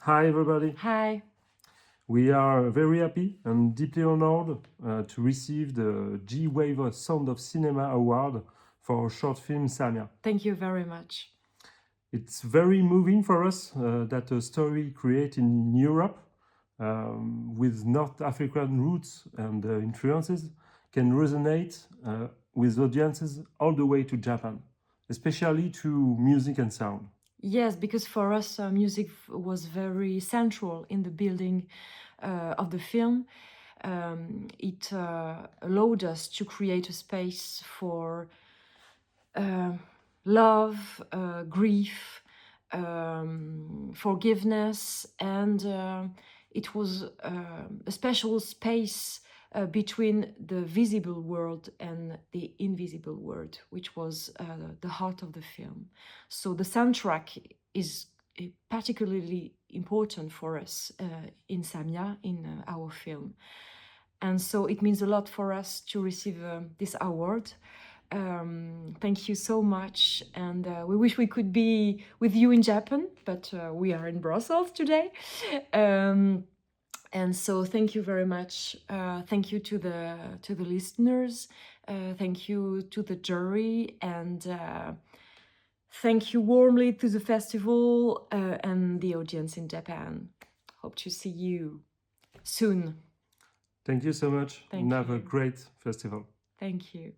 Hi everybody. Hi. We are very happy and deeply honored to receive the G-Wave Sound of Cinema Award for our short film Samia. Thank you very much. It's very moving for us that a story created in Europe with North African roots and influences can resonate with audiences all the way to Japan, especially to music and sound. Yes, because for us, music was very central in the building of the film. It allowed us to create a space for love, grief, forgiveness, and it was a special space between the visible world and the invisible world, which was the heart of the film. So the soundtrack is particularly important for us in Samia, in our film. And so it means a lot for us to receive this award. Thank you so much, and we wish we could be with you in Japan, but we are in Brussels today. And so thank you very much. Thank you to the listeners. Thank you to the jury, and thank you warmly to the festival and the audience in Japan. Hope to see you soon. Thank you so much, Thank and have you. a great festival. Thank you.